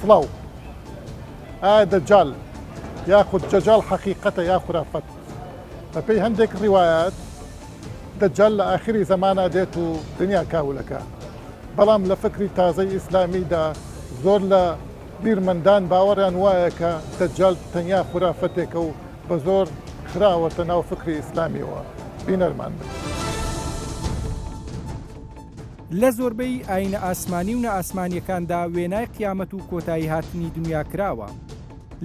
سڵاو دەجال یاخود جەجال حەقیقەتە یا خورافەت بەپێی هەندێک ڕیوایەت دەجال لە ئاخری زەمانە دێت و دنیا کاولەکە بەڵام لە فکری تازەی ئیسلامیدا زۆر لە بیرمەندان باوەڕیان وایە کە دەجال تەنیا خورافەتێکە و بە زۆر خراوەتە ناو فکری ئیسلامیەوە بینەرمان بن. لە زۆربەی ئاینە ئاسمانی و نەئاسمانیەکاندا وێنای قیامەت و کۆتایی هاتنی دنیا کراوە.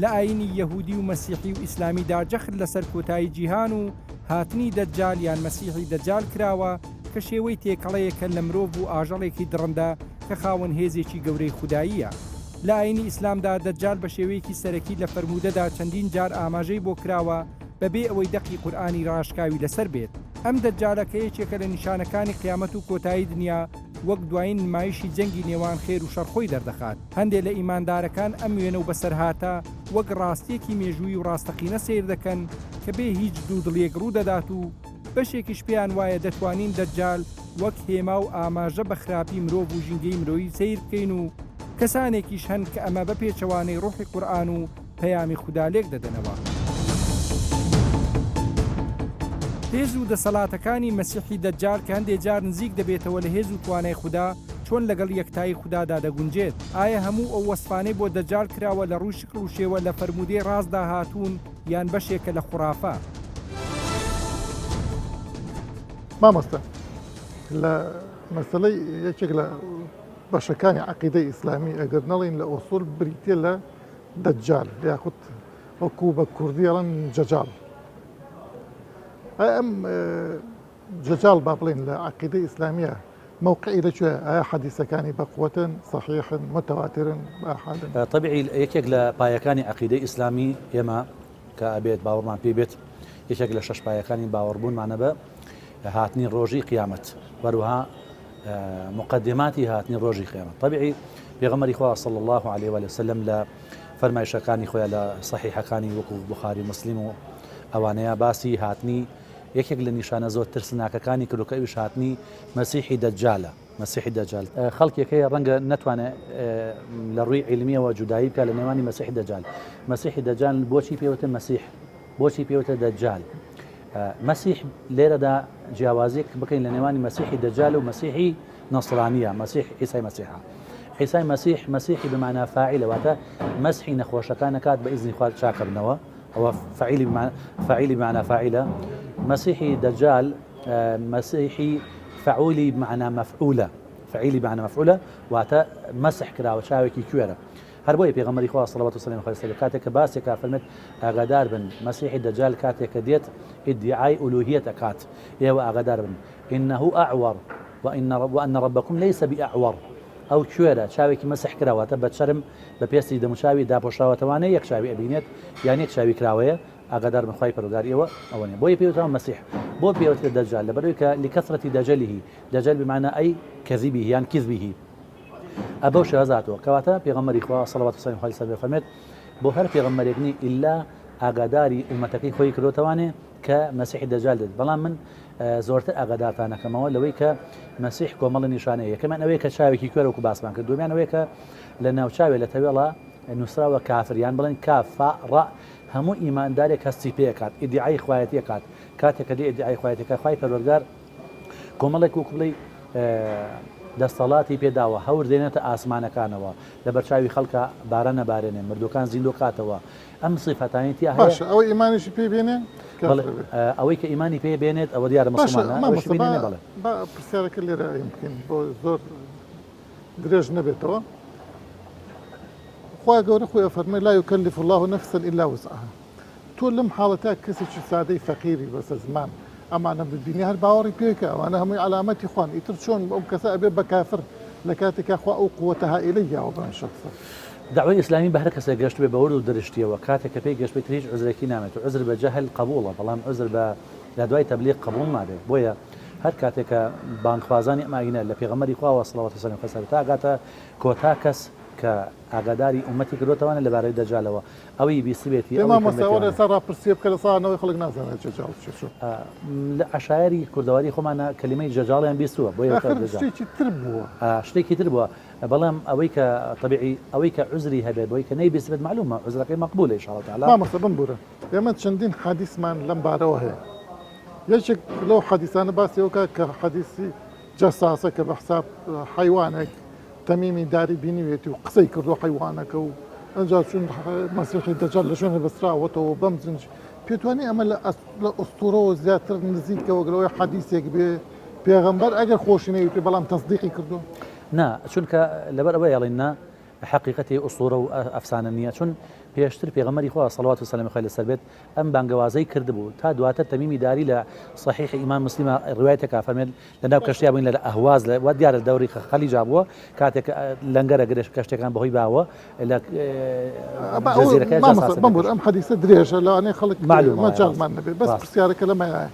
لە ئاینی یەهودی و مەسیحی و ئیسلامیدا جەخت لەسەر کۆتایی جیهان و هاتنی دەجال یان مەسیحی دەجال کراوە کە شێوەی تێکەڵەیەکە لە مرۆڤ و ئاژەڵێکی دڕندە کە خاوەن هێزێکی گەورەی خوداییە. لە ئاینی ئیسلامدا دەجال بە شێوەیەکی سەرەکی لە فەرمودەدا چەندین جار ئاماژەی بۆ کراوە بەبێ ئەوەی دەقی قورئانی ڕاشکاوی لەسەر بێت. ئەم دەجالە کە یەکێکە لە نیشانەکانی قیامەت و کۆتایی دنیا وەک دوایین نمایشی جەنگی نێوان خێر و شەڕخۆی دەردەخات. هەندێک لە ئیماندارەکان ئەم وێنە و بەسەرهاتە وەک ڕاستیەکی مێژووی و ڕاستەقینە سیر دەکەن کە بێ هیچ دوودڵیەک ڕوو دەدات و بەشێکیش پێیان وایە دەتوانین دەجال وەک هێما و ئاماژە بە خراپی مرۆڤ و ژینگەی مرۆیی سیر بکەین و کەسانێکیش هەن کە ئەمە بە پێچەوانەی ڕوحی قورئان و پەیامی خودا لێک دەدەنەوە. هێز و دەسەڵاتەکانی مەسیحی دەجال کە هەندێک جار نزیک دەبێتەوە لە هێز و توانای خودا چۆن لەگەڵ یەکتایی خوددادا دەگونجێت. ئایا هەموو ئەو وەسفانەی بۆ دەجال کراوە لە ڕووی شکل و شێوە لە فەرمودەی ڕاستدا هاتوون یان بەشێکە لە خوڕافە؟ مامۆستا لە مەسەلەی یەکێک لە بەشەکانی عەقیدەی ئیسلامی ئەگەر نەڵێن لە ئوسوول بریتیە لە دەجال یاخود وەکو بە کوردی ئەڵێن جەجال. ئەم جەجال با بڵێن لە عەقیدەی ئیسلامیە موقعی لەکوێ؟ ئایا حەدیسەکانی بەقوەتن سەحیحن متەواترن ئاحادن؟ طبیعی یەکێک لە پایەکانی عەقیدەی ئیسلامی ئێمە کە ئەبێت باوەڕمان پێ بێت یەکێک لە 6 پایەکانی باوەڕبوونمانە بە هاتنی ڕۆژی قیامەت وەروها مقدماتی هاتنی ڕۆژی قیامەت. طبیعی پێغەمبەری خوا صلی الله عليه وسلم لە فەرمایشەکانی خۆیان لە صحیحەکانی وەکو بوخاری مسلم و ئەوانەیە باسی هاتنی یەکێک لە نیشانە زۆر ترسناکەکانی کردوکە ئەویش هاتنی مەسیحی دەجالە. مەسیحی دەجال خەڵکێکەیە ڕەنگە نەتوانێت لە ڕووی عیلمیەوە جودایی بکە لە نێوانی مەسیحی دەجال. مەسیحی دەجال بۆچی پێوتە مەسیح؟ بۆچی پێوتە دەجال؟ مەسیح لێرەدا جیاوازیەک بکەین لە نێوانی مەسیحی دەجال و مەسیحی نەسڕانیە، مەسیح عیسای مەسیحە. عیسای مەسیح مەسیحی بمعنى فاعل واتە مەسحی نەخۆشەکان نەکات بە ئیزنی خوا چاکردنەوە، ئەوە فعیلی بمعنى فاعلە. مەسیحی دەجال مەسیحی فعولی بمعنى مەفعولە، فعیلی بمعنى مەفعولە واتە مەسح کراوە، چاوێکی کوێرە. هەر بۆیە پێغەمبەری خوا صلوات و سلام علیه کاتێک کە باسێکا فەرمێت ئاگادار بن مەسیحی دەجال کاتێک کە دێت ئیدعای ئولوهیەت ئەکات، ئێوە ئاگادار بن إنه أعور وأن ربكم ليس بأعور. ئەو کوێرە چاوێکی مەسح کراوەتە بە چرم بە پێستی دەموچاوی داپۆشراوەتەوانەیە یەک چاوی ئەبینێت یان یەک چاوی کراوەیە، ئاگادار بن خوای پەروەردگار ئێوە ئەوە نیە. بۆیە پێوتەوە مەسیح. بۆ پێوترێت دەجال لەبەرەوەی کە لکەثرەتی دەجەلیه، دەجەل بمعنى ئەی کەذیبه یان کذبه، ئەبەو شێوازاتەوە کەواتە پێغەمبەری خوا صلوات و سلام علیه فەرمێت بۆ هەر پێغەمبەرێک نی ئیلا ئاگاداری ئومەتەکەی خۆی کردوتەوانێ کە مەسیحی دەجال دێت. بەڵام من زۆرتر ئاگادارتانەکەمەوە لەوەی کە مەسیح کۆمەڵی نیشانەیە. یەکەمان ئەوەیە کە چاوێکی کوێرە وەکو باسمان کرد، دووەمیان ئەوەیە کە لە ناوچاوێ لە تەوێڵە نووسراوە کافر یان بڵێن کافە ڕە هەموو ئیماندارێک هەستی پێکات ئیدعای خوایەتی ئەکات. کاتێک کە ئیدعای خوایەتیەکە خوای پەروەردگار کۆمەڵێک وەکو بڵێ دەسەڵاتی پێداوە، هەور دێنێتە ئاسمانەکانەوە، لە بەرچاوی خەڵکە بارە نەبارێنێ، مردوەکان زیندوو کاتەوە. ئەم سیفەتانی تیا هەیە. باشە ئەوەی ئیمانیشی پێ بێنێ؟ ئەوەی کە ئیمانی پێ بێنێت ئەوە دیارە مسلمانە. بەڵێ پرسیارەکە لێرە بکەین بۆ زۆر درێژ نەبێتەوە. خوا گەورە خۆی فەرمێ لا يكلف الله نفسا إلا وسعها. تۆ لەم حاڵەتە کەسێکی سادەی فەقیری بەسە زمان ئەمانە ببینی هەر باوەڕی پێکە، ئەوانە هەمووی علامەتی خوان، ئیتر چۆن ئەو کەسە ئەبێ بە کافر لە کاتێکا خوا ئەو قووەتە هائیلەی یاوە بەم شەخسە. دعوەی ئیسلامی بە هەر کەسێک گەشت بێ بە ورد و درشتیەوە کاتێک کە پێی گەشت بێت هیچ عذرێکی نامێت و عذر بە جەهل قبوڵە، بەڵام عذر بە لە دوای تەبلیغ قبوڵ نابێت. بۆیە هەر کاتێک کە بانگخوازانی ئەماگینە لە پێغەمبەری خوا صلوات و سلام علیه تا گاتە کۆتا کەس کە ئاگاداری ئومەتی کردوتەوانە لەبارەی دەجالەوە ئەوەی بیسبێتی تێما مەساوەرە سا ڕاپرسیە بکە لە ساانەوەی خەڵک نازانێت جەجاڵ چ لە عشاعری کوردەواری خۆمانە کەلیمەی جەجاڵیان بیستووە بۆ شتێکی تر بووە شتێکی تر بووە بەڵام ئەوەی کە طبیعی ئەوەی کە عزری هەبێت بۆی کە نەی بیسبێت معلومە عزرەکەی مەقبولە ئینشاءالله تعالی مامۆستا بمبورە ئێمە چەندین حەدیثمان لەم بارەوە هەیە یەکێک لەو حەدیثانە باسیەوە کە حەدیثی جەساسە کە بە حساب حیوانێک تەمیمی داری بینیوێتی و قسەی کردو حیوانەکە و ئەنجا چون مەسیحی دەجال لە شوێنە بەستراوەتەوە بەم زنج پێتوانی ئەمە لە ئوستورەوە زیاتر نزیکەوە گەڵەوەی حەدیثێک بێ پێغەمبەر ئەگەر خۆشی نەویێتی بەڵام تەصدیقی کردو نا چونکە لەبەر ئەوەی ئەڵێنا حقیقەتی ئوستورە و ئەفسانە نییە چون پێشتر پێغەمبەری خوا صلوات و سەلامی خوای لەسەر بێت ئەم بانگەوازەی کردبوو تا دواتر تەمیمی داری لە صحیح ئیمام مسلمە ڕوایەتێکا فەرمێت لەناو کەشتیا بووین لە ئەهواز وا دیارە دەوری خەلیجا بووە کاتێک لەنگەرە گرێش کەشتەکان بەهۆی باوە لە جەزیرەکەی بمبور ئەم حەدیثە درێژە لەوانەیە خەڵک مەجاڵمان نەبێت بەس پرسیارەکە لەمەیە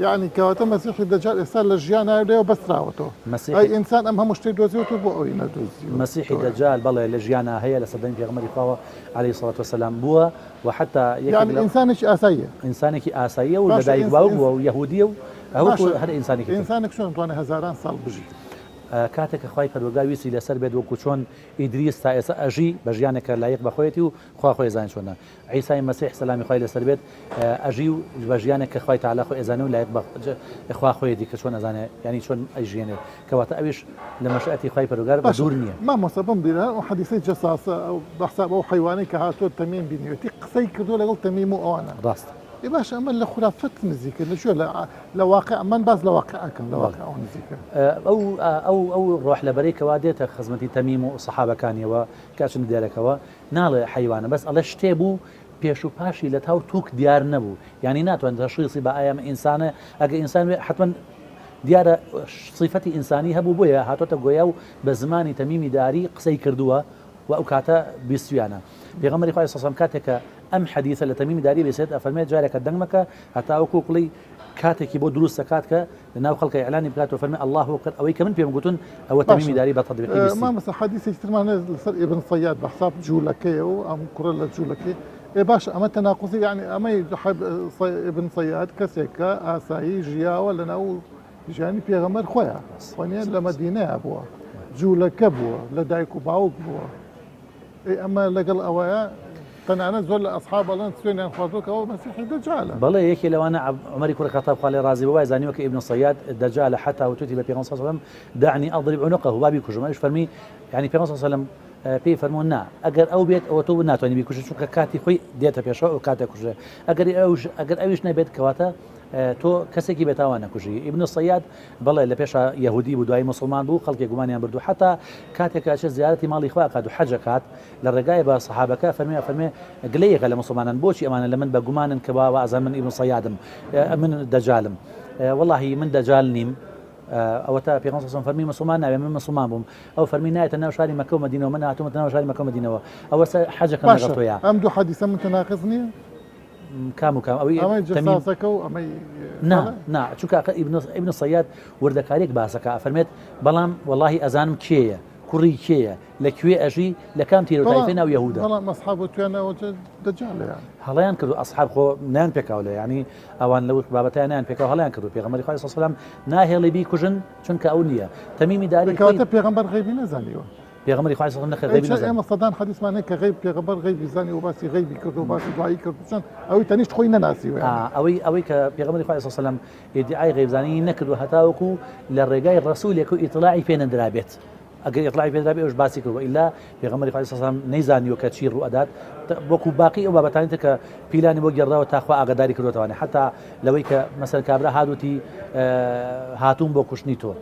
يعني كواتە مەسیحی دەجال ئێستا لە ژیانە لێەوە بەستراوەتەوە ئەی ئینسان ئەم هەموو شتەی دۆزیوەوە بۆ ئەوی نەدۆزی مەسیحی دەجال بەڵێ لە ژیانە هەیە لە سەردەمی پێغەمبەری خوا عليه الصلاة والسلام بووە و حتى يعني ئینسانێکی ئاساییە ئینسانێکی ئاساییە و لەدایک باوک بووە و یەهودیە و هەر ئینسانێکی ئینسانێک چۆن توانێت هەزاران ساڵ بژیت کاتێک خی پەروەردگار ویستی لەسەر بێت وەکو چۆن ئیدریس تا ئێستا ئەژی بە ژیانێکە لایق بەخۆیەتی و خوا خۆی زان چۆنە عیسای مەسیح سەلامی خوای لەسەر بێت ئەژی و بە ژیانێک کە خی تعالی خۆی ئێزانێ و لایق بەخوا خۆیەتی کە چۆن ئەزانێ ینی چۆن ئەیژێنێت کەواتە ئەویش لە مەشیئەتی خی پەروەردگار بە دوور نییە مامۆستا بمبیرە و حەدیثەی جەساسە ئەو بەحساب ئەو حیوانەی کە هاتووە تەمیم بینیوێتی قسەی کردو لەگەڵ تەمیم و ئەوانە ڕاست باش ئەمە لە خورافەت نزیکە لەشوێ لە واقع من باز لە واقعەکەم لە واقع ئەو نزیکە ئەو ڕۆح لەبەرەی کەوا دێتە خزمەتی تەمیم و سەحابەکانیەوە کاچن دێرەکەەوە ناڵێ حیوانە بەس ئەڵە شتێ بوو پێش و پاشی لە تاو تووک دیار نەبوو یعنی ناتوان تەشخیصی بە ئایا ئینسانە ئەگە ئینسان حتمما دیارە صیفەتی ئینسانی هەبوو بۆیە هاتۆتە گۆیا و بە زمانی تەمیمی داری قسەی کردووە و ئەو کاتە بیستویانە پێغەمبەری خوای سەسەم کاتێکە ئەم حەدیثە لە تەمیمی داری بێسێت ئەفەرمێت جارێکە دەنگمەکە هەتا وەکو قڵی کاتێکی بۆ دروست دەکات کە لەناو خەڵکی ئیعلانی بکات و فەرمێ الله وقت ئەوەی کە من پێم گوتون ئەوە تەمیمی داری بە تەطبیقی بیستی مامۆستا حەدیثێکی ترمانە لەسەر ئیبن سەیاد بە حساب جوولەکەیە و ئەم کوڕە لە جوولەکەی باش ئەمە تەناقوزی یعنی ئەمەی ئیبن سەیاد کەسێکە ئاسایی ژیاوە لەناو ژیانی پێغەمبەر خۆیان خۆنیان لە مەدینەیە بووە جوولەکە بووە لە دایک و باوک بووە ئەمە لەگەڵ ئەوەیە تەنانەت زۆر لە ئەسحاب بەڵێن سوێنیان خواردوکەوە مەسیحی دەجالە بەڵێ یەکێ لەوانە عومەری کوڕی خەتاب خوا لێ ڕازی بووە زانیوە کە ئیبن سەیاد دەجالە حتا وتوتی بە پێغەمبەر صلی الله علیه و سلم دعني اضرب عنقه بابی کوژم ئەوش فەرمی یعنی پێغەمبەر صلی الله علیه و سلم پێی فەرموون نا ئەگەر ئەو بێت ئەوە تۆ ناتوانانی بیکوژی چونکە کاتی خۆی دێتە پێشەوە ئەو کاتێک کوژێ ئەگەر ئەویش نەبێت کەواتە تۆ کەسێکی بێتاوان نەکوژی ئیبن سەیاد بەڵێ لە پێشە یەهودی بوو دوای مسلمان بوو خەڵکی گومانیان بردو حتا کاتێکە چێت زیارەتی ماڵی خوا کات و حەجە کات لە ڕێگای بە سەحابەکە فەرمێ گلەیەکە لە مسلمانان بۆچی ئەمانە لە من بە گومانن کە باوە ئازان من ئیبن سەیادم من دەجالم واللهی من دەجال نیم ئەوە تا پێغەمبەر صلی الله علیه و فەرمی مسلمان ناوێ من مسلمان بووم ئەو فەرمی نایەتە ناو شاری مەکە و مەدینەوە من هاتوومەتە ناو شاری مەکە و مەدینەوە ئەوە حەجەکە لەگەڵ تۆیە ئەم دوو حەدیثە متناقض نییە کام و کام ئەوەی جەساسەکە و ئەمەی نا چونکە ئیبن سەیاد وردەکارێک باسەکە فەرمێت بەڵام واللهی ئەزانم کێیە کوڕی کێیە لەکوێ ئەژی لە کام تیرۆتایفێ ناو یەهودا بەڵام ئەسحاب توێنەوە دەجالەیان هەڵەیان کردو ئەسحاب خۆ نیان پێکاو لە ینی ئەوان لەو بابەتیان نیان پێکاو هەڵیان کردو پێغەمبەری خوای صلی الله علیه و سلم ناهێڵی بیکوژن چونکە ئەو نییە تەمیمی داری کەواتە پێغەمبەر غەیبی نەزانیوە پێغەمبەری خوای صلی الله علیه و سلم غەیبی نەزانیوە ئێمە سەدان حەدیثمان هەیە کە غەیب پێغەمبەر غەیبی زانی و باسی غەیبی کردو و باسی دوایی کردو چۆن ئەوەی تەنیشت خۆی نەناسیوە ئەوەی کە پێغەمبەری خوای صلی الله علیه و سلم ئیدعای غەیبزانی نەکردو هەتاوەکو لە ڕێگای ڕەسوولێک و ئیطلاعی پێ نەدرابێت ئەگەر ئیطلاعی پێ درابێت ئەوش باسی کردووە ئیلا پێغەمبەری خوای صلی الله علیه و سلم نەیزانیوە کە چی ڕوو ئەدات وەکو باقی ئەو بابەتانێت کە پیلانی بۆ گێڕاوە تاخوا ئاگاداری کردوتەوانێ حتا لەوەی کە مەسەل کابرا هادوتی هاتوون بۆ کوشتنی تۆ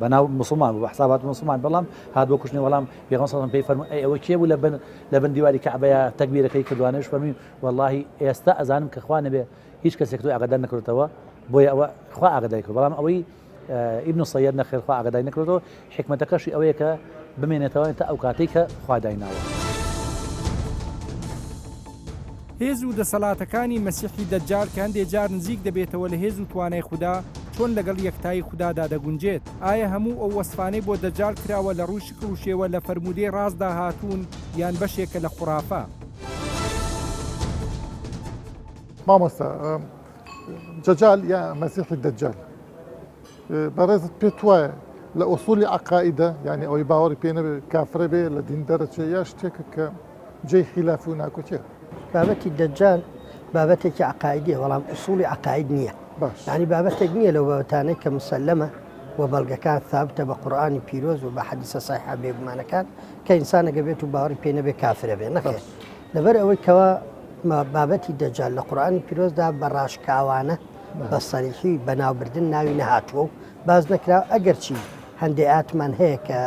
بەناو مسلمان بوو بە حسابات مسلمان بەڵام هات بۆ کوشتنی وەڵام پێغەمبەر صلی الله علیه و سلم پێی فەرمووی ئەوە کێ بوو لە بن دیواری کەعبەیە تەکبیرەکەی کردوانەش فەرمی واللهی ئێستا ئەزانم کە خوا نەبێ هیچ کەسێک تۆی ئاگادار نەکردوتەوە بۆیە ئەوە خوا ئاگاداری کرد بەڵام ئەوەی ئیبن سەیاد نەخێر خوا ئاگاداری نەکردەوە حکمەتەکەشی ئەوەیە کە بمێنێتەوە تا ئەو کاتێک کە خوا دایناوە هێز و دەسەڵاتەکانی مەسیحی دەجال کە هەندێک جار نزیک دەبێتەوە لە هێز و توانای خوددا چۆن لەگەڵ یەکتایی خوددادا دەگونجێت؟ ئایا هەموو ئەو وەسفانەی بۆ دەجال کراوە لە ڕووی شکڵ و شێوە لە فەرمودەی ڕاستدا هاتوون یان بەشێکە لە خوڕافە؟ مامۆستا جەجال یا مەسیحی دەجال بەڕێزت پێت وایە لە ئوسولی عقائیدە یعنی ئەوەی باوەڕی پێ نەبێ کافرە بێ لە دین دەرەچێ یا شتێکە کە جێی خیلاف و ناکۆچێت؟ بابەتی دەجال بابەتێکی عقائیدیە بەڵام ئوسولی عقائید نییە. باش یعنی بابەتێک نییە لەو بابەتانەی کە مسلەمە و بەڵگەکان ثابتە بە قورئانی پیرۆز و بە حەدیسە صحیحە بێگومانەکان کە ئینسانەگە بێت و باوەڕی پێ نەبێ کافرە بێ نەخێر. لەبەر ئەوەی کەوا بابەتی دەجال لە قورئانی پیرۆزدا بە ڕاشکاوانە بە سەریحی بەناوبردن ناوی نەهاتووە و باز نەکرا ئەگەرچی هەندێک ئاتمان هەیە کە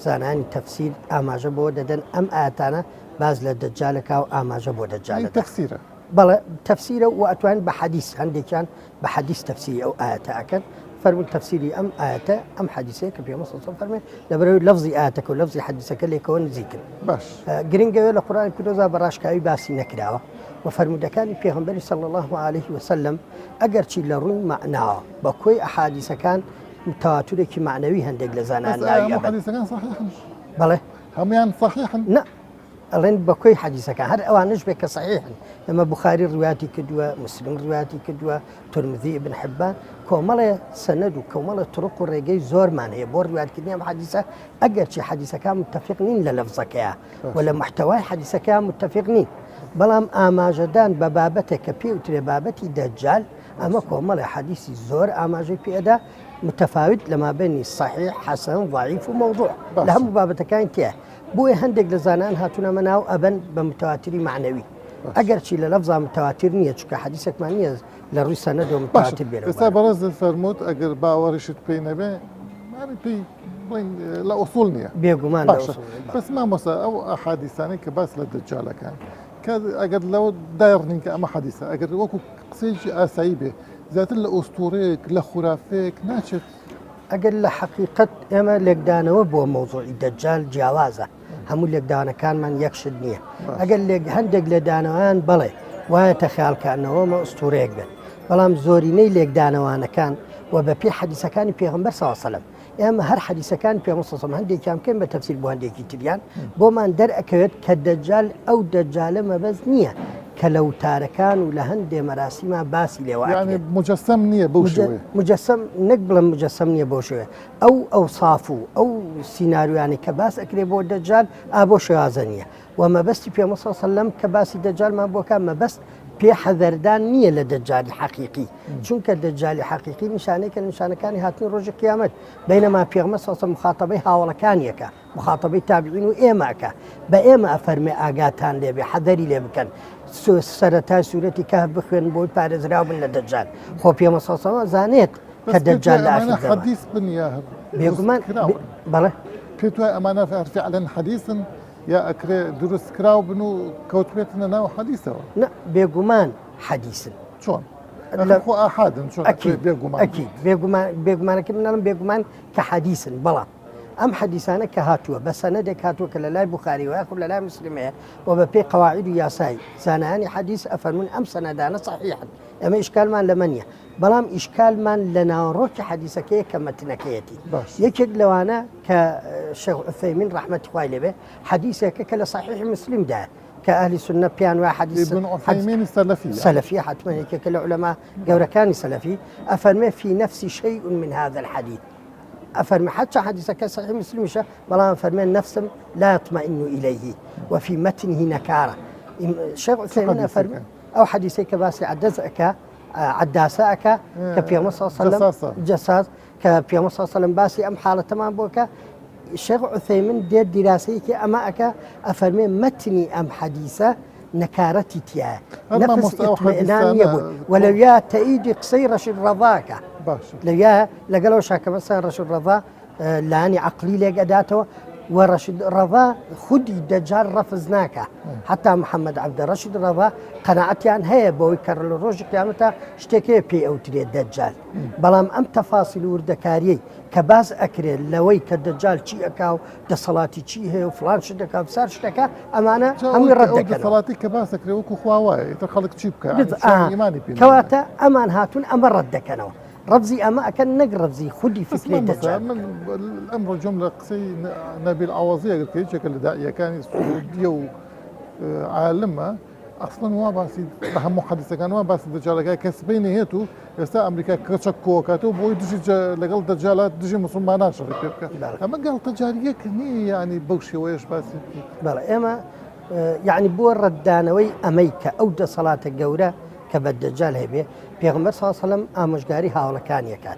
زانانی تەفسیر ئاماژە بۆ دەدەن ئەم ئاەتانە باز لە دەجالەکە و ئاماژە بۆ دەجالە تەفسیرە بەڵێ تەفسیرە و ئەتوانین بە حەدیث هەندێکیان بە حەدیث تەفسیری ئەو ئاەتە ئەکەن فەرمون تەفسیری ئەم ئاەتە ئەم حەدیثەیە کە پێغەمبەر صلی الله علیه و فەرمێ لەبەرەوەی لەفزی ئاەتەکە و لەفزی حەدیثەکە لێکەوە نزیکن. باش گرنگەوێ لە قورئانی پیرۆزا بە ڕاشکاوی باسی نەکراوە و فەرمودەکانی پێغەمبەری صلی الله علیه وسلم ئەگەرچی لە ڕووی معناوە بە کۆی ئەحادیثەکان تەواتورێکی معنەوی هەندێک لە زانان ناوی ئەبن. حەدیثەکان صحیحن بەڵێ هەمویان صحیحن؟ نە ئەڵێن بە کۆی حەدیثەکان هەر ئەوانش بێ کە صحیحن. ئەمە بوخاری ڕوایەتی کردووە، مسلم ڕوایەتی کردووە، تورمذی ابن حبان کۆمەڵێ سەنەد و کۆمەڵە طرق و ڕێگەی زۆرمان هەیە بۆ ڕوایەتکردنی ئەم حەدیثە ئەگەرچی حەدیثەکان متفق نین لە لەفزەکەیە و لە محتەوای حەدیثەکەیان متفق نین بەڵام ئاماژەدان بە بابەتێک کە پێوترێ بابەتی دەجال ئەمە کۆمەڵی حەدیثی زۆر ئاماژەی پێدا متفاوت لە مابینی صحیح حەسەن ضعیف و مەوضوع لە هەموو بابەتەکان تێە بۆیە هەندێک لە زانان هاتوونە مەناو ئەبەن بە متەواتری معنەوی ئەگەرچی لە لەفزا متەواتر نییە چونکە حەدیثێکمان نییە لە ڕووی سەنەدەوە متەواتر بێت. ئێستا بەڕێزت فەرمووت ئەگەر باوەڕیشت پێی نەبێ پێی لە ئوسوڵ نییە بێگومان بەس مامۆستا ئەو ئەحادیثانەی کە باس لە دەجالەکان کە ئەگەر لەوە دایڕنین کە ئەمە حەدیثە ئەگەر وەکو قسەیەکی ئاسایی بێ زیاتر لە ئوستورەیەک لە خورافەیەک ناچێت. ئەگەر لە حەقیقەت ئێمە لێکدانەوە بۆ مەوزوعی دەجال جیاوازە هەموو لێکدانەکانمان یەکشت نییە ئەگەر هەندێک لێدانەوەیان بڵێ وایەتە خیالکردنەوەمە ئوستورەیەک بێت بەڵام زۆرینەی لێکدانەوانەکان و بە پێی حەدیثەکانی پێغەمبەر صلی الله علیه و سلم ئێمە هەر حەدیثەکانی پێغەمبەر صلی الله علیه و سلم هەندێکیان بکەین بە تەفسیر بۆ هەندێکی تریان بۆمان دەرئەکەوێت کە دەجال ئەو دەجالە مەبەست نییە کە لە وتارەکان و لە هەندێ مەراسیما باسی لێوە یعنی مجەسەم نییە بەو شێوەیە مجەسەم نەک بڵم مجەسەم نییە بۆ شوێ ئەو ساف و ئەو سیناریوانی کە باس ئەکرێ بۆ دەجال بۆ شێوازە نییە و مەبەستی پێغەمبەر صلی الله علیه و سلم کە باسی دەجالمان بۆکە مەبەست پێ حەذەردان نییە لە دەجالی حەقیقی چونکە دەجالی حەقیقی نیشانەیەکە نیشانەکانی هاتنی ڕۆژی قیامەت بەینەما پێغەمبەر صلی الله علیه و سلم مخاتەبەی هاوڵەکانیەکە مخاتەبەی تابعین و ئێمەکە بە ئێمە ئەفەرمێ ئاگاتان لێبێ حەذەری لێ بکەن سەرەتای سوورەتی کەهف بخوێن بۆی پارێزراو بن لە دەجال خۆ پێغەمبەر صلی الله علیه و سلم زانێت کە دەجال لە ئاخر زەمان حەدیث بنیە بێگومان بەڵێ پێت وایە ئەمانە فعلەن حەدیثن یا ئەکرێ دروست کراو بن و کەوتبێتنە ناو حەدیثەوە نە بێگومان حەدیثن چۆن خۆ ئاحادن چۆن بێگومان بێگومانەکە مناڵم بێگومان کە حەدیثن بەڵام ئەم حەدیثانە کە هاتووە بە سەنەدێک هاتووە کە لە لای بوخاری وایە لە لای مسلمەیە و بە پێی قەواعید و یاسای زانایانی حەدیث ئەفەرمون ئەم سەنەدانە صحیحن ئەمە ئیشکالمان لەمە نییە بەڵام ئیشکالمان لە ناوەڕۆکی حەدیثەکەیە کە مەتنەکەیەتی یەکێک لەوانە کە شێخ عوثەیمین ڕەحمەتی خوای لێبێ حەدیثێکە کە لە صحیح مسلمدایە کە ئەهلی سنە پیان وایە حەدیث سەلەفی حتما یەکێکە لە عولەما گەورەکانی سەلەفی ئەفەرمێ فی نەفسی شەیء من هذا الحديث أفرمي حتى حديثك صحيح مسلم بلا فرمان نفس لا يطمئن إليه وفي متنه نكارة الشيخ عثيمين أفرمي أو حديثك باسي عداساك كبيا صلى الله عليه وسلم جساس كبيا صلى الله عليه وسلم باسي أم حالة تمام بوكا الشيخ عثيمين دير دراسيك أماك أفرمي متني أم حديثة نكارتي تياه نفس اطمئنان يبوي ولو يا تأيدي قصيرش الرضاك لو يا لقالوا شاك مثلا رشد رضا لاني عقلي لك أداته ورشد رضا خدي دجال رفزناك حتى محمد عبد الرشيد رضا قناعتي عن هي بوي كرل الروج قيامته اشتكي بي او تري الدجال بلام ام تفاصيل وردكاري كباز اكري لوي كالدجال شي اكاو ده صلاتي شي هي وفلان شدكا بسار شدكا امانه هم يردك صلاتي كباس اكري وكو خواواي تخلق شي بكا ايماني كواتا امان هاتون امر ردك انا ربزي أما أكن نق ربزي خدي فكرة مثلا دجال من الامر جمله قصي نبيل عوضيه قلت لك شكل داعيه كان سعوديه وعالمها اصلا واباسي بهم محادثه كان واباسي دجال كسبين هيتو يستا امريكا كشكو كاتو بو يدش لقل دجالات دجي مسلمان شركه اما قال دجاليه كني يعني بوشي ويش باسي بلا اما يعني بو ردانوي اميكا او د صلاه الجوره كبد دجال هبه پیغمبر صلى الله عليه وسلم امشگاری هاولکان یکات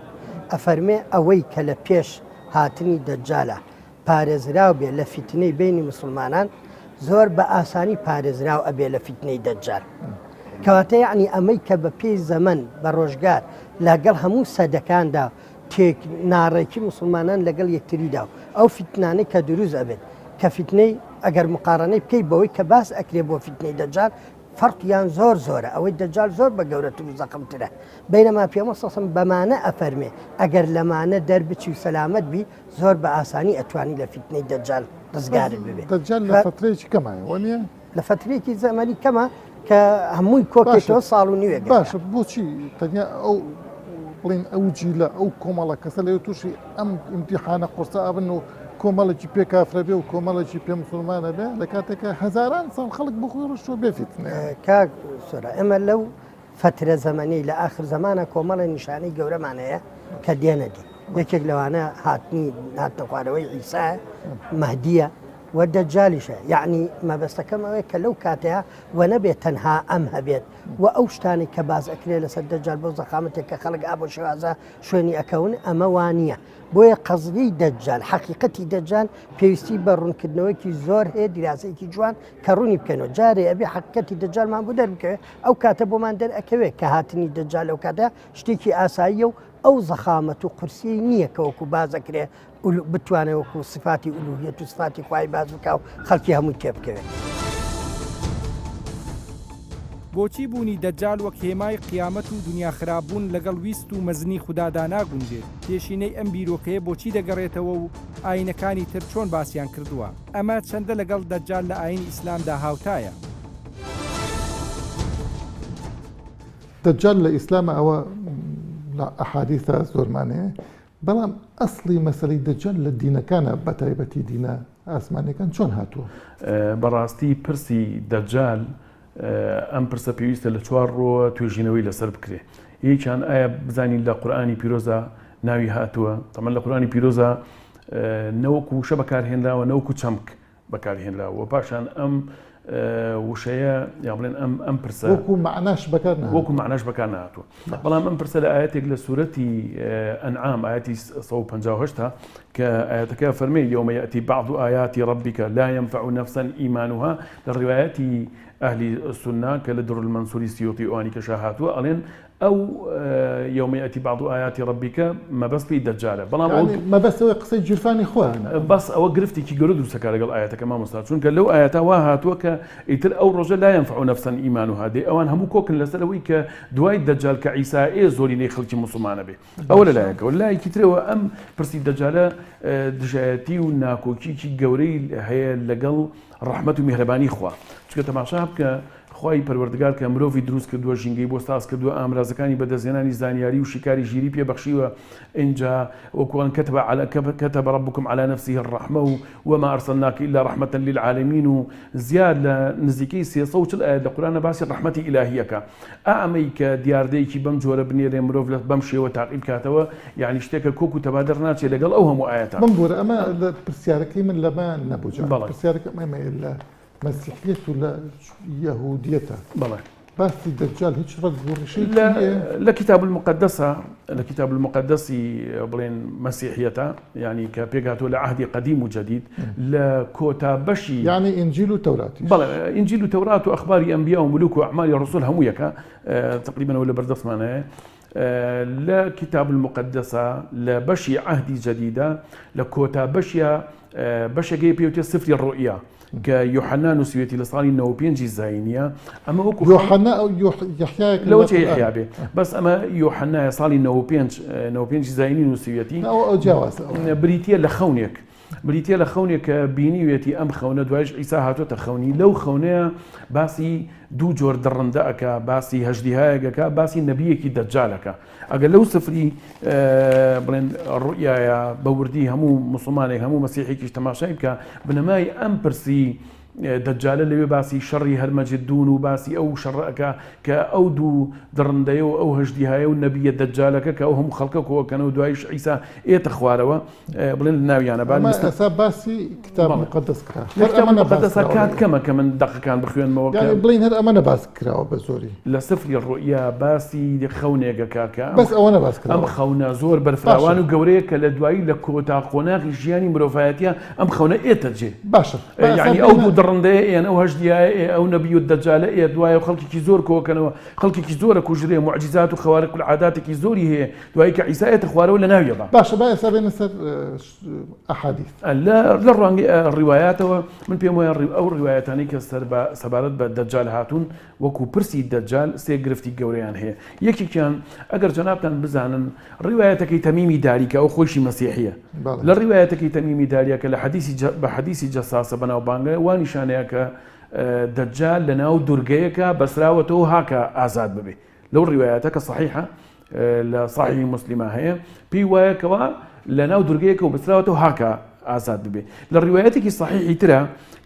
افرمي اوي كلا پیش هاتني دجاله پارێزراو بێ لە فتنەی بینی مسلمانان زۆر بە ئاسانی پارێزراو ئەبێ لە فتنەی دەجال کەواتە یعنی ئەمەی کە بە پێی زەمن بە ڕۆژگار لەگەڵ هەموو سەدەکاندا تێک ناڕێکی مسلمانان لەگەڵ یەکتریدا ئەو فتنانەی کە دروست ئەبێت کە فتنەی ئەگەر مقارنەی بکەی بەوەی کە باس ئەکرێ بۆ فتنەی دەجال فەرقیان زۆر زۆرە ئەوەی دەجال زۆر بە گەورەتر و زەقمترە بینەما پێمە سەسم بەمانە ئەفەرمێ ئەگەر لەمانە دەربچی و سەلامەت بی زۆر بە ئاسانی ئەتوانی لە فتنەی دەجال ڕزگارت ببێت دەجال لە فترەیەکی کەمایە وانە لە فترێکی زەمانی کەمە کە هەمووی کۆکێتەوە ساڵ و نیوێ باشە بۆچی تەنیا ئەو بڵین ئەو جیلە ئەو کۆمەڵە کەسە لەوێ تووشی ئەم ئیمتیحانە قورسە ئابن و کۆمەڵێکی پێ کافرە بێ و کۆمەڵێکی پێ مسلمانە بێ لە کاتێکە هەزاران ساڵ خەڵک بخۆی ڕشتۆ بێ فتنە کاک سۆرە ئێمە لەو فترە زەمەنەی لە ئاخر زەمانە کۆمەڵی نیشانەی گەورەمانەیە کە دێنەدی یەکێک لەوانە هاتنە خوارەوەی عیسا مەهدیە و دەجالیشە یعنی مەبەستەکەم ئەوەیە کە لەو کاتەیە و نەبێت تەنها ئەم هەبێت و ئەو شتانی کە باز ئەکرێت لەسەر دەجال بۆ زەخامەتێک کە خەڵک ئابۆ شێوازە شوێنی ئەکەون ئەمە وانە بۆیە قەزیەی دەجال حەقیقەتی دەجال پێویستی بە ڕوونکردنەوەیکی زۆر هەیە دیراسەیەکی جوان کە ڕوونی بکەنەوە جارێ ئەبێ حەقیقەتی دەجالمان بۆ دەربکەوێت ئەو کاتە بۆمان دەرئەکەوێت کە هاتنی دەجال لەو کاتە شتێکی ئاساییە و ئەو زەخامەت و قورسی نییە کە وەکو بازەکرێ بتوانێت وەکو سفاتی ئولوهیەت و سفاتی خوای باز بکە و خەڵکی هەمووی تێ بکەوێت. بۆچی بوونی دەجال وەک هێمای قیامەت و دنیا خراپبوون لەگەڵ ویست و مەزنی خوددادا ناگونجێت پێشینەی ئەم بیرۆکەیە بۆچی دەگەڕێتەوە و ئاینەکانی تر چۆن باسییان کردووە ئەمە چەندە لەگەڵ دەجال لە ئاینی ئیسلامدا هاوتایە دەجال لە ئیسلامە ئەوە لە ئەحادیثە زۆرمانەیە بەڵام ئەسڵی مەسەلەی دەجال لە دینەکانە بە تایبەتی دینە ئاسمانەکان چۆن هاتووە بەڕاستی پرسی دەجال ئەم پرسە پێویستە لە چوار ڕۆ توێژینەوەی لەسەر بکرێ یەکیان ئایا بزانین لە قورئانی پیرۆزە ناوی هاتووە تەمەن لە قورئانی پیرۆزە نەوەکو شە بەکارهێنراوە نەوەکو چەمک بەکارهێنراوە پاشان ئەم وشەیە یا بڵێن ئەم پرسە وەکو معناش بەکار نهاتووە بەڵام ئەم پرسە لە ئاەتێک لە سوورەتی ئەنعام ئاەتی 158 کە ئاەتەکە فەرمێ یومە یەأتی بعض آیاتی ربک لا ينفع نفسا إيمانها لە ڕیوایەتی ئەهلی سوننا کە لە دڕ المەنسووری سیوطی ئەوانی کە هاتووە ئەڵێن ئەو یومە یەأتی بعض آیاتی ربک مەبەست پێی دەجالە بەڵام مەبەستەوەی قسەی جیرفانی خۆیانە بەس ئەوە گرفتێکی گەورە دروستەکە لەگەڵ ئاەتەکە مامۆستا چونکە لەو ئاەتە وا هاتووە کە ئیتر ئەو ڕۆژە لا ينفع نفسا إيمانها دێ ئەوان هەموو کۆکن لەسەرەوەی کە دوای دەجال کە عیسا زۆرینەی خەڵکی مسلمانە بێ ئەوە لەلایەکەوە لایەکی ترەوە ئەم پرسی دەجالە دژایەتی و ناکۆکیی گەورەی هەیە لەگەڵ ڕەحمەت و میهرەبانی خوا چونکە تەماشا بکە خوای پەروەردگار کە مرۆڤی دروست کردووە ژینگەی بۆ ساز کردووە ئامرازەکانی بەدەستهێنانی زانیاری و شیکاری ژیری پێبەخشیوە اینجا وەکوان كتب ربكم على نفسه الرحمة وما أرسلناك إلا رحمة للعالمين و زیاد لە نزیکەی 340 ئاەت لە قورئانە باسی ڕەحمەتی ئیلاهیەکە ئەمەی کە دیاردەیەکی بەم جۆرە بنێرێ مرۆڤ بەم شێوە تاقیب کاتەوە یعنی شتێکە کۆک و تەبادەر ناچێت لەگەڵ ئەو هەموو ئاەتە من بۆرە ئەمە لە پرسیارەکەی من لەمە نەبوو پرسیارەکە ئەمە لە مسیحیەت و لە یەهودیەتە بەڵێ باسی دەجال هیچ ڕەگوڕشی لە کتاب المقدسە لە کتاب المقدسی بڵێن مەسیحیەتە یعنی کە پێکهاتووە لە عهدی قەدیم و جەدید لە کۆتا بەشی یعنی ئینجیل و تەوراتی بەڵێ ئینجیل و تەورات و ئەخباری ئەنبیا و ملوک و ئەعمالی ڕسوول هەموو یەکە تقریبا لە بەردەستمانەیە لە کتاب المقدسە لە بەشی عهدی جەدیدە لە کۆتا بەشێکی پێوتێ سفری ڕۆئیا کە یوحنا نووسوێتی لە ساڵی 95 زاینیە ئەمە وەکو یوحنا ئەو یحیایەک لەوە یحیا بێ بەس ئەمە یوحنایە ساڵی 95 زاینی نووسوێتی ئەو جیاوازە بریتیە لە خەونێک بریتە لە خەونێک کە بینیوێتی ئەم خەونە دوایش ئیسا هاتوۆتە خەونی لەو خەونەیە باسی دوو جۆر دڕندە ئەکا باسی هەژدیهایەکەکە باسی نەبیەکی دەجالەکە ئەگەر لەو سفری بڵێن ڕوئایە بە وردی هەموو مسلمانێک هەموو مەسیحێکیش تەماشای بکە بنەمای ئەم پرسی دەجالە لەوێ باسی شەڕی هەرمەجددون و باسی ئەو شەڕەکە کە ئەو دوو دڕندەیە و ئەو هەژدیهایە و نەبیە دەجالەکە کە ئەو هەموو خەڵکە کۆکەنە و دوایش عیسا ئێتە خوارەوە بڵێن لە ناویانە ئەسا باسی کتاب مقدس مقدسە کات کەمە کە من دەقەکان بخوێنمەوە بڵین هەر ئەمەە باس کراوە بە زۆری لە سفری ڕوئیا باسی خەونێگەکە کە بەس ئەوە باس ئەم خەونە زۆر بەرفراوان و گەورەیە کە لە دوایی لە کۆتا قۆناغی ژیانی مرۆڤایەتیە ئەم خەونە ئێتە جێ باشە یعنی ئەو دوو دڕندەیە ئێن ئەو هەژدیایە ئەو نەبی و دەجالە ئێ دوایە خەڵکێکی زۆر کۆکەنەوە خەڵکێکی زۆرە کوژرێ معجزات و خەوارق العاداتێکی زۆری هەیە دوایی کە عیسا ئێتە خوارەوە لە ناویەوە باشە با ئێستا بێنە سەر ئەحادیث لە ڕوانگەی ڕیوایاتەوە من پێم وایە ئەو ڕیوایەتانەی کە سەبارەت بە دەجال هاتوون وەکو پرسی دەجال سێ گرفتی گەورەیان هەیە یەکێکیان ئەگەر جەنابتان بزانن ڕیوایەتەکەی تەمیمی داریکە ئەو خۆشی مەسیحیە لە ڕیوایەتەکەی تەمیمی داریەکە لە بە حەدیسی جەساسە بەناوبانگە وا نیشانەیە کە دەجال لە ناو دورگەیەکە بەسراوەتەوە هاکە ئازاد ببێ لەو ڕیوایەتە کە صحیحە لە صحیحی مسلمە هەیە پێی وایەکەوە لە ناو دورگەیەکە و بەسراوەتەوە هاکە ئازاد ببێ لە ڕیوایەتێکی صحیحی ترە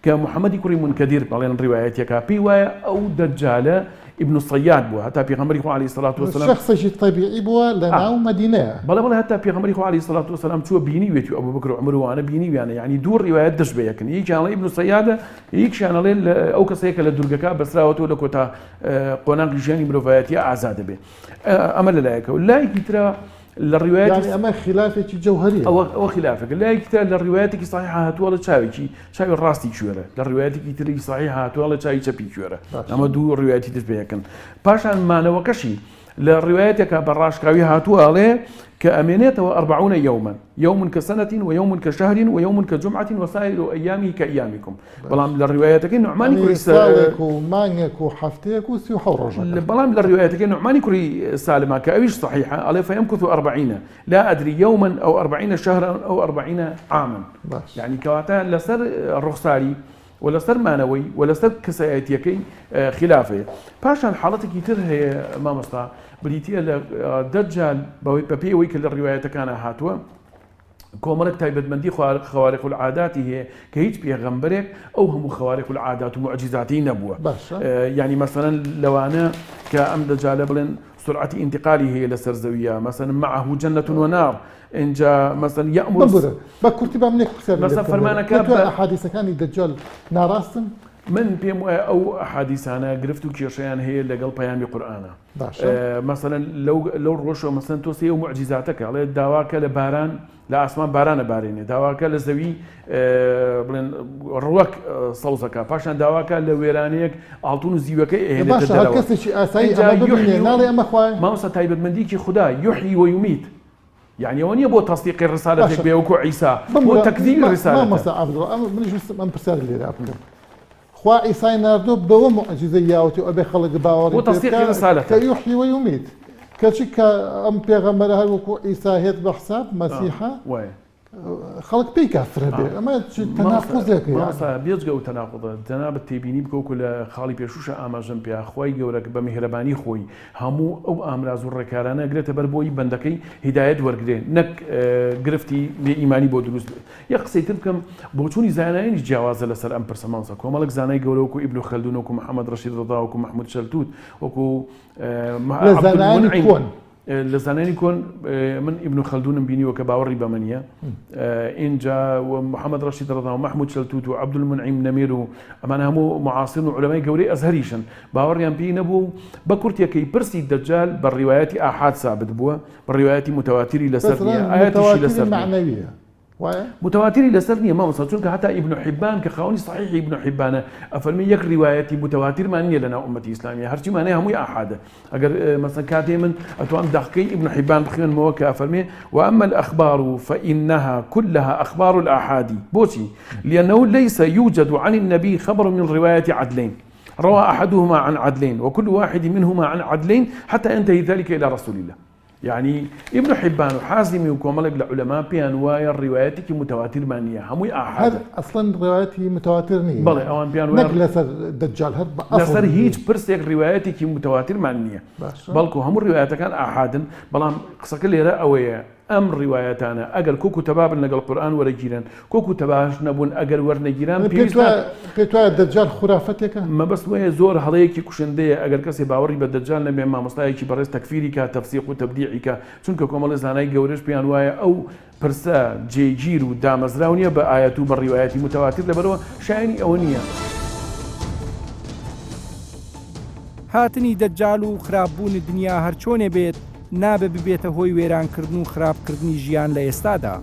کە محەممەدی کوڕی منکەدیر بەڵێن ڕیوایەتێکە پێی وایە ئەو دەجالە ابن الصياد بووە هەتا پێغەمبەری خوا عەلەیهی سەڵات وسەلام شخصێکی طبیعی بووە لە ناو مەدینەیە بەڵێ هەتا پێغەمبەری خوا عەلەیهی سەڵات وسەلام چووە بینیوێتی ئەبوو بەکر و عومەر وانە بینیویانە یعنی دوو ڕیوایەت دەست بە یەکن یەکیان ابن الصيادە یەکیان ئەڵێ ئەو کەسەیە کە لە دورگەکە بەسراوەتەوە لە کۆتا قۆناغی ژیانی مرۆڤایەتیە ئازادە بێ ئەمە لەلایەکەوە لایەکی ترە لە ڕیوایەتی ئەمە خلافێکی جەوهەریە ئەوە خلافێکە لایەکی تر لە ڕیوایەتێکی صحیح هاتووە لە چاوێکی چاوی ڕاستی کوێرە لە ڕیوایەتێکی تری صحیح هاتووە لە چاوی چەپی کوێرە ئەمە دوو ڕیوایەتی دەست بە یەکن پاشان مانەوەکەشی لە ڕیوایەتێکە بە ڕاشکاوی هاتووە ئەڵێ کە ئەمێنێتەوە 40 يوما يوم كسنة ويوم كشهر ويوم كجمعة وسائر أيامه كأيامكم بلام للروايات نعماني كوري سالك ومانيك وحفتيك وسي وحورجك بلام للروايات نعماني كوري سالمة كأويش صحيحة عليه فيمكث 40 لا أدري يوما أو 40 شهرا أو 40 عاما يعني كواتا لسر الرخصاري ولا سر مانوي ولا سر كساياتيكي خلافه باشان حالتك يتر هي ما مصطفى بریتە لە دەجال بەپێی کە لە ڕیوایەتەکانە هاتووە کۆمەڵێک تایبەتمەندی خەوارق العاداتی هەیە کە هیچ پێغەمبەرێک ئەو هەموو خەوارق العادات و معجزاتی نەبووە یعنی مەسەلەن لەوانە کە ئەم دەجالە بڵێن سرعەتی ئینتقالی هەیە لەسەر زەویە مەسەلەن معه جەنەة ونار اینجا مثلا یأمر بە کورتی بە منێک مثلا فەرمانەکە ئەحادیثەکانی دەجال ناڕاستن من پێم وایە ئەو ئەحادیثانە گرفت و کێشەیان هەیە لەگەڵ پەیامی قورئانە مثلا لەو ڕۆژەوە مەسەن تۆ سێ و معجزاتەکە ئەڵێ داواکە لە باران لە ئاسمان بارانە بارێنێ داواکە لە زەوی بڵێن ڕوەک سەوزەکە پاشان داواکە لە وێرانەیەک ئاڵتون و زیوەکەی ئێنێتە دەرەوە کەسێکی ئاسایی ناڵێ ئەمە خوای مامۆستا تایبەتمەندیکی خدا یحیی ویمیت يعني وني بو تصديق الرسالة بيوكو عيسى بو تكذيب الرسالة ما مسا عبد الله من جلس من برسال اللي رابطه خوا عيسى ناردو بو معجزة ياوتي أبي خلق باوري بو تصديق الرسالة كيحيي ويميت كشك أم بيغمر هالوكو عيسى هيت بحساب مسيحة خلق بي كافر به اما تناقضك يعني بيجو تناقض جناب التيبيني بكو ل خالي بيشوشه اماجن بيا خوي گورك بمهرباني خوي همو او امراض الركارانه قلت بربوي بندكي هدايه ورغدي نك گرفتي بي ايماني بو دروس يقصيتكم بوچوني زاناين جواز لسر ام برسمانسا كومالك زاناي گوروكو ابن خلدون وكو محمد رشيد رضا وكو محمود شلتوت وكو عبد المنعم لزاناني كون من ابن خلدون بيني وكباوري بمنيا إنجا ومحمد رشيد رضا ومحمود شلتوت وعبد المنعم نمير أمانة همو معاصرين وعلماء قوري أزهريشن باوريان بي نبو بكرتيا كي برسي الدجال بالروايات آحاد ثابت بوا بالروايات متواتري لسرنيا آيات شي لسرنيا متواتري لسرنيا ما وصلتون حتى ابن حبان كخاوني صحيح ابن حبان أفرمي يك رواياتي متواتر مانية لنا أمتي إسلامية هرشي مانية همو أحد أجر مثلا كاتي من أتوان دقي ابن حبان بخير موكا أفرمي وأما الأخبار فإنها كلها أخبار الآحاد بوشي لأنه ليس يوجد عن النبي خبر من رواية عدلين روى أحدهما عن عدلين وكل واحد منهما عن عدلين حتى ينتهي ذلك إلى رسول الله يعني ابن حبان وحازمي وكوملك لعلماء بيان وايا رواياتك متواتر مانية هموي أحد هذا اصلا روايتي متواتر نية بلى أوان بيان وايا نقل الدجال هرب لسر هيج برسيك رواياتك متواتر مانية بلكو هم الروايات كان أحدا بلام قصك اللي رأوية أم رواياتنا أجر كوكو تباب نقل القرآن ولا جيران كوكو تباش نبون أجر ورنا جيران بيتوا الدجال خرافتك ما بس وين زور هذيك كوشندية أجر كسي باوري بالدجال نبي ما مصطايك برز تكفيرك تفسيق وتبديعك شنك كمال زاناي جورش بيان وايا أو برسا جيجير ودامزراونية بآيات وبالروايات متواتر لبروا شايني أونية هاتنی دەجال و خراپبوون دنیا هەرچۆنێ بێت نابێ ببێتە هۆی وێرانکردن و خراپکردنی ژیان لە ئێستادا.